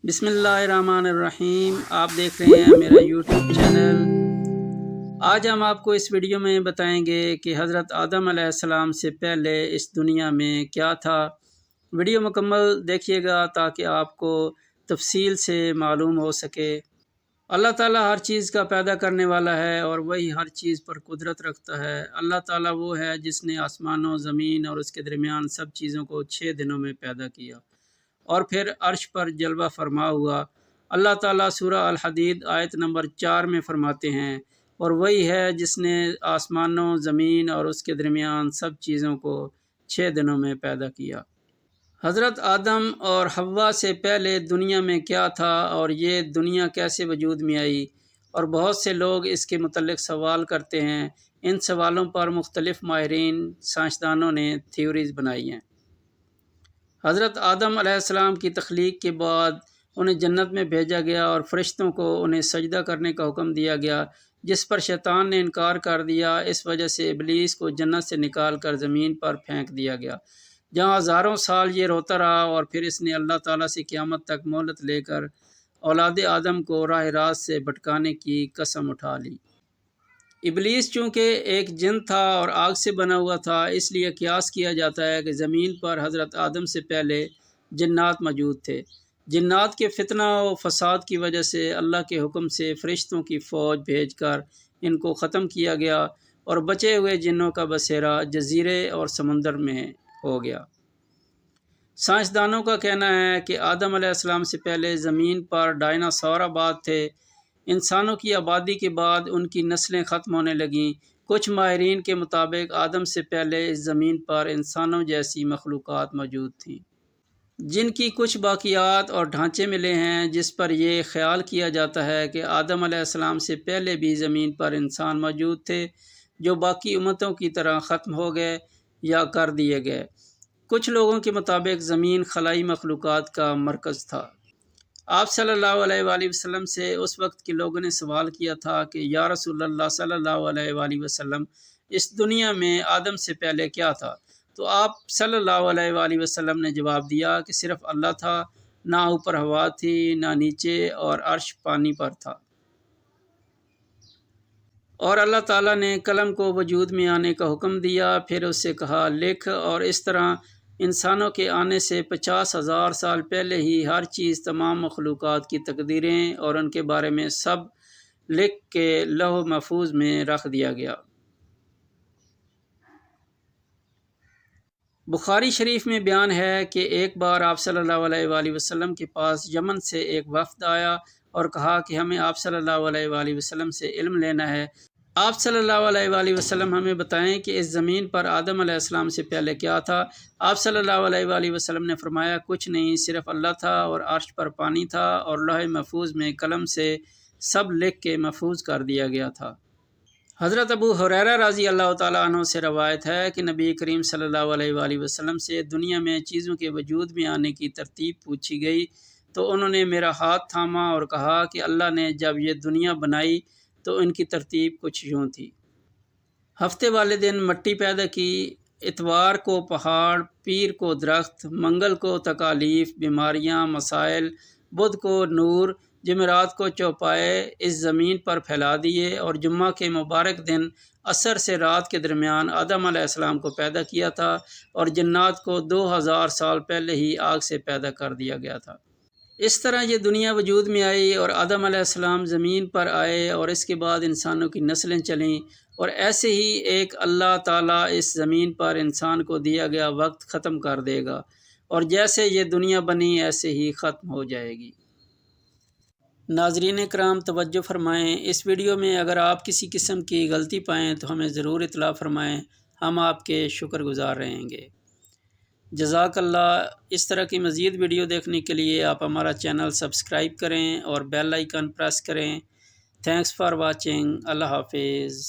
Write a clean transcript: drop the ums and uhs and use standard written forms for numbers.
بسم اللہ الرحمن الرحیم، آپ دیکھ رہے ہیں میرا یوٹیوب چینل۔ آج ہم آپ کو اس ویڈیو میں بتائیں گے کہ حضرت آدم علیہ السلام سے پہلے اس دنیا میں کیا تھا۔ ویڈیو مکمل دیکھیے گا تاکہ آپ کو تفصیل سے معلوم ہو سکے۔ اللہ تعالیٰ ہر چیز کا پیدا کرنے والا ہے اور وہی ہر چیز پر قدرت رکھتا ہے۔ اللہ تعالیٰ وہ ہے جس نے آسمانوں، زمین اور اس کے درمیان سب چیزوں کو 6 دنوں میں پیدا کیا اور پھر عرش پر جلوہ فرما ہوا۔ اللہ تعالیٰ سورہ الحدید آیت نمبر 4 میں فرماتے ہیں، اور وہی ہے جس نے آسمانوں، زمین اور اس کے درمیان سب چیزوں کو 6 دنوں میں پیدا کیا۔ حضرت آدم اور حوا سے پہلے دنیا میں کیا تھا اور یہ دنیا کیسے وجود میں آئی، اور بہت سے لوگ اس کے متعلق سوال کرتے ہیں۔ ان سوالوں پر مختلف ماہرین، سائنسدانوں نے تھیوریز بنائی ہیں۔ حضرت آدم علیہ السلام کی تخلیق کے بعد انہیں جنت میں بھیجا گیا اور فرشتوں کو انہیں سجدہ کرنے کا حکم دیا گیا، جس پر شیطان نے انکار کر دیا۔ اس وجہ سے ابلیس کو جنت سے نکال کر زمین پر پھینک دیا گیا، جہاں ہزاروں سال یہ روتا رہا، اور پھر اس نے اللہ تعالیٰ سے قیامت تک مہلت لے کر اولاد آدم کو راہ راست سے بھٹکانے کی قسم اٹھا لی۔ ابلیس چونکہ ایک جن تھا اور آگ سے بنا ہوا تھا، اس لیے قیاس کیا جاتا ہے کہ زمین پر حضرت آدم سے پہلے جنات موجود تھے۔ جنات کے فتنہ و فساد کی وجہ سے اللہ کے حکم سے فرشتوں کی فوج بھیج کر ان کو ختم کیا گیا، اور بچے ہوئے جنوں کا بسیرا جزیرے اور سمندر میں ہو گیا۔ سائنسدانوں کا کہنا ہے کہ آدم علیہ السلام سے پہلے زمین پر ڈائناسور آباد تھے۔ انسانوں کی آبادی کے بعد ان کی نسلیں ختم ہونے لگیں۔ کچھ ماہرین کے مطابق آدم سے پہلے اس زمین پر انسانوں جیسی مخلوقات موجود تھیں، جن کی کچھ باقیات اور ڈھانچے ملے ہیں، جس پر یہ خیال کیا جاتا ہے کہ آدم علیہ السلام سے پہلے بھی زمین پر انسان موجود تھے، جو باقی امتوں کی طرح ختم ہو گئے یا کر دیے گئے۔ کچھ لوگوں کے مطابق زمین خلائی مخلوقات کا مرکز تھا۔ آپ صلی اللہ علیہ وآلہ وسلم سے اس وقت کے لوگوں نے سوال کیا تھا کہ یا رسول اللہ صلی اللہ علیہ وآلہ وسلم، اس دنیا میں آدم سے پہلے کیا تھا؟ تو آپ صلی اللہ علیہ وآلہ وسلم نے جواب دیا کہ صرف اللہ تھا، نہ اوپر ہوا تھی، نہ نیچے، اور عرش پانی پر تھا۔ اور اللہ تعالیٰ نے قلم کو وجود میں آنے کا حکم دیا، پھر اس سے کہا لکھ، اور اس طرح انسانوں کے آنے سے 50,000 سال پہلے ہی ہر چیز، تمام مخلوقات کی تقدیریں اور ان کے بارے میں سب لکھ کے لوح محفوظ میں رکھ دیا گیا۔ بخاری شریف میں بیان ہے کہ ایک بار آپ صلی اللہ علیہ وآلہ وسلم کے پاس یمن سے ایک وفد آیا اور کہا کہ ہمیں آپ صلی اللہ علیہ وآلہ وسلم سے علم لینا ہے۔ آپ صلی اللہ علیہ وآلہ وسلم ہمیں بتائیں کہ اس زمین پر آدم علیہ السلام سے پہلے کیا تھا؟ آپ صلی اللہ علیہ وآلہ وسلم نے فرمایا کچھ نہیں، صرف اللہ تھا، اور عرش پر پانی تھا، اور لوح محفوظ میں قلم سے سب لکھ کے محفوظ کر دیا گیا تھا۔ حضرت ابو ہریرہ رضی اللہ تعالیٰ عنہ سے روایت ہے کہ نبی کریم صلی اللہ علیہ وآلہ وسلم سے دنیا میں چیزوں کے وجود میں آنے کی ترتیب پوچھی گئی، تو انہوں نے میرا ہاتھ تھاما اور کہا کہ اللہ نے جب یہ دنیا بنائی تو ان کی ترتیب کچھ یوں تھی۔ ہفتے والے دن مٹی پیدا کی، اتوار کو پہاڑ، پیر کو درخت، منگل کو تکالیف، بیماریاں، مسائل، بدھ کو نور، جمعرات کو چوپائے اس زمین پر پھیلا دیے، اور جمعہ کے مبارک دن عصر سے رات کے درمیان آدم علیہ السلام کو پیدا کیا تھا، اور جنات کو 2000 سال پہلے ہی آگ سے پیدا کر دیا گیا تھا۔ اس طرح یہ دنیا وجود میں آئی اور آدم علیہ السلام زمین پر آئے، اور اس کے بعد انسانوں کی نسلیں چلیں، اور ایسے ہی ایک اللہ تعالیٰ اس زمین پر انسان کو دیا گیا وقت ختم کر دے گا، اور جیسے یہ دنیا بنی ایسے ہی ختم ہو جائے گی۔ ناظرین کرام توجہ فرمائیں، اس ویڈیو میں اگر آپ کسی قسم کی غلطی پائیں تو ہمیں ضرور اطلاع فرمائیں، ہم آپ کے شکر گزار رہیں گے۔ جزاک اللہ۔ اس طرح کی مزید ویڈیو دیکھنے کے لیے آپ ہمارا چینل سبسکرائب کریں اور بیل آئیکن پریس کریں۔ Thanks for watching. اللہ حافظ۔